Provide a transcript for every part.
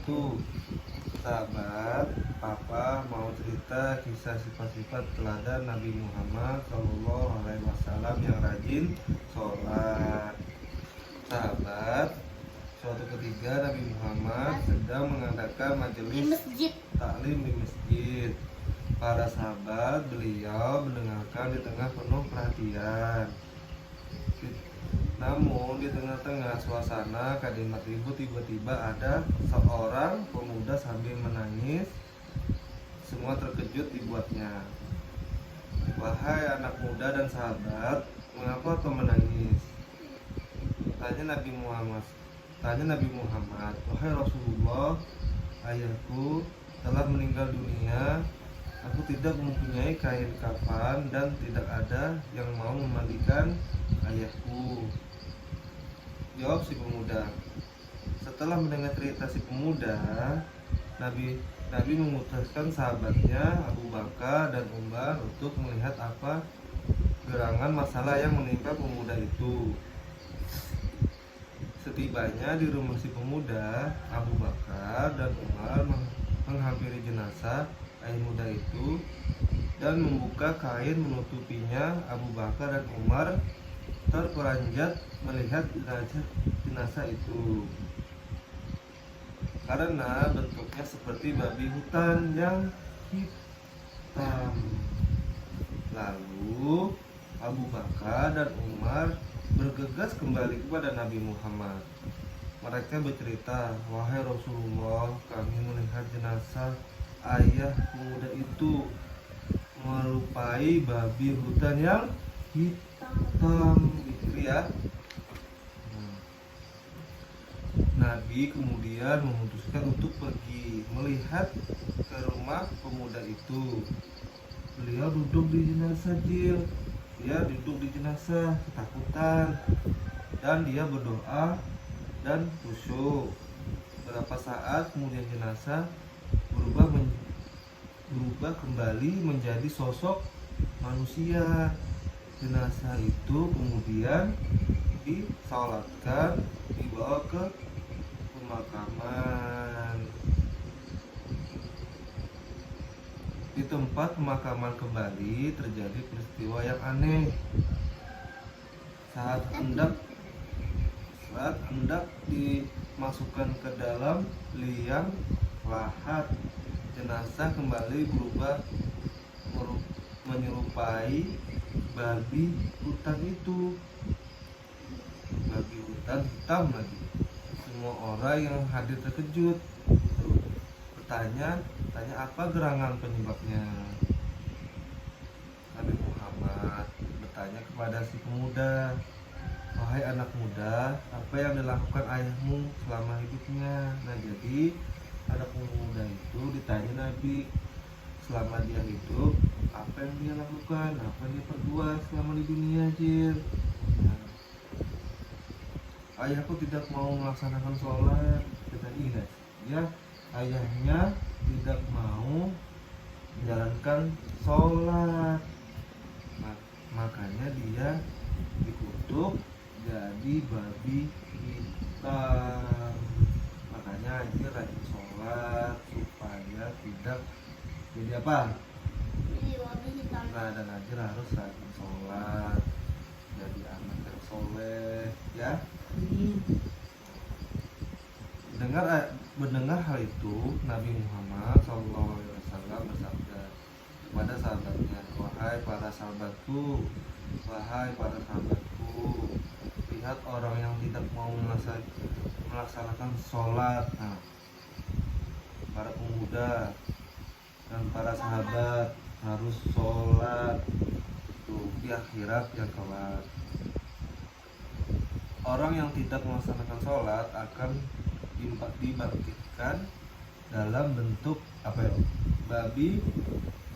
itu. Sahabat, Papa mau cerita kisah sifat-sifat teladan Nabi Muhammad SAW yang rajin sholat. Sahabat, suatu ketika Nabi Muhammad sedang mengadakan majelis taklim di masjid. Para sahabat beliau mendengarkan di tengah penuh perhatian. Namun di tengah-tengah suasana kalimat ribut tiba-tiba ada seorang pemuda sambil menangis. Semua terkejut dibuatnya. "Wahai anak muda dan sahabat, mengapa kau menangis?" Tanya Nabi Muhammad. "Wahai Rasulullah, ayahku telah meninggal dunia. Aku tidak mempunyai kain kafan dan tidak ada yang mau memandikan ayahku." Jawab si pemuda. Setelah mendengar cerita si pemuda, Nabi memutuskan sahabatnya Abu Bakar dan Umar untuk melihat apa gerangan masalah yang menimpa pemuda itu. Setibanya di rumah si pemuda, Abu Bakar dan Umar menghampiri jenazah ayah muda itu dan membuka kain menutupinya. Abu Bakar dan Umar terperanjat melihat jenazah itu karena bentuknya seperti babi hutan yang hitam. Lalu Abu Bakar dan Umar bergegas kembali kepada Nabi Muhammad. Mereka bercerita, "Wahai Rasulullah, kami melihat jenazah ayah pemuda itu merupai babi hutan yang hitam." Gitu ya. Nabi kemudian memutuskan untuk pergi melihat ke rumah pemuda itu. Beliau duduk di jenazah Dia duduk di jenazah ketakutan dan dia berdoa dan khusyuk. Beberapa saat kemudian jenazah berubah kembali menjadi sosok manusia. Jenazah itu kemudian disalatkan, dibawa ke pemakaman. Di tempat pemakaman kembali terjadi peristiwa yang aneh. Saat hendak dimasukkan ke dalam liang lahat, jenazah kembali berubah menyerupai babi hutan itu. Babi hutan hitam lagi. Semua orang yang hadir terkejut. Bertanya apa gerangan penyebabnya. Nabi Muhammad bertanya kepada si pemuda, "Wahai anak muda, apa yang dilakukan ayahmu selama hidupnya?" Nah, jadi anak pemuda itu ditanya Nabi, selama dia hidup, apa yang dia lakukan, apa yang dia perbuat selama di dunia, Nah, ayahku tidak mau melaksanakan sholat. Kita ingat, ya, ayahnya tidak mau menjalankan sholat. Makanya dia dikutuk jadi babi hitam. Makanya dia rajin sholat supaya tidak jadi apa? Nah, dan Najir harus rajin sholat, jadi anak yang soleh, ya. Mendengar hal itu, Nabi Muhammad SAW bersabda kepada sahabatnya, "Wahai para sahabatku, lihat orang yang tidak mau melaksanakan sholat." Nah, para pemuda dan para sahabat harus sholat tuh di akhirat yang kelak. Orang yang tidak melaksanakan sholat akan dibangkitkan dalam bentuk apa ya? Babi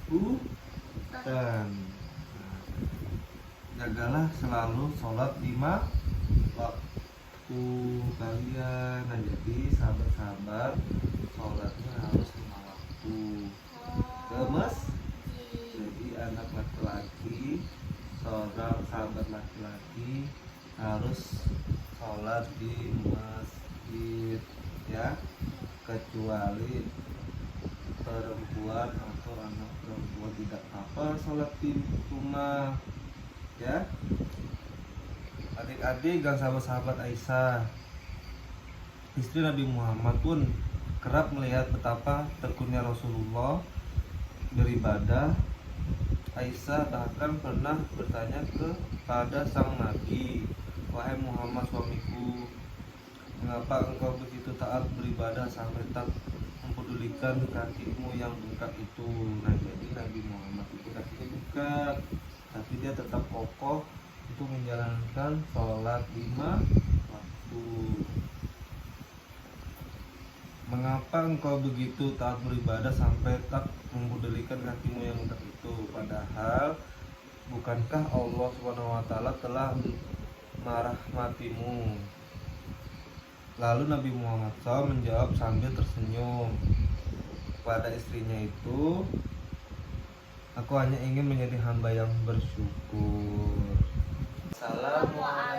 hutan. Nah, jagalah selalu sholat 5 waktu kalian. Nah, jadi sahabat-sahabat, sholatnya harus 5 waktu. Jadi anak laki-laki, seorang sahabat laki-laki harus sholat di masjid, ya. kecuali perempuan atau anak perempuan tidak apa sholat di rumah ya. Adik-adik dan sahabat-sahabat Aisyah, istri Nabi Muhammad pun kerap melihat betapa tekunnya Rasulullah beribadah. Aisyah bahkan pernah bertanya kepada sang Nabi, "Wahai Muhammad suamiku, mengapa engkau begitu taat beribadah sampai tak mempedulikan kakimu yang bengkak itu?" Nah, jadi Nabi Muhammad itu kakinya bengkak, tapi dia tetap kokoh untuk menjalankan sholat 5 waktu. Mengapa engkau begitu taat beribadah sampai tak mempedulikan kakimu yang bengkak itu? Padahal bukankah Allah SWT telah merahmatimu? Lalu Nabi Muhammad SAW menjawab sambil tersenyum pada istrinya itu, "Aku hanya ingin menjadi hamba yang bersyukur." Assalamualaikum.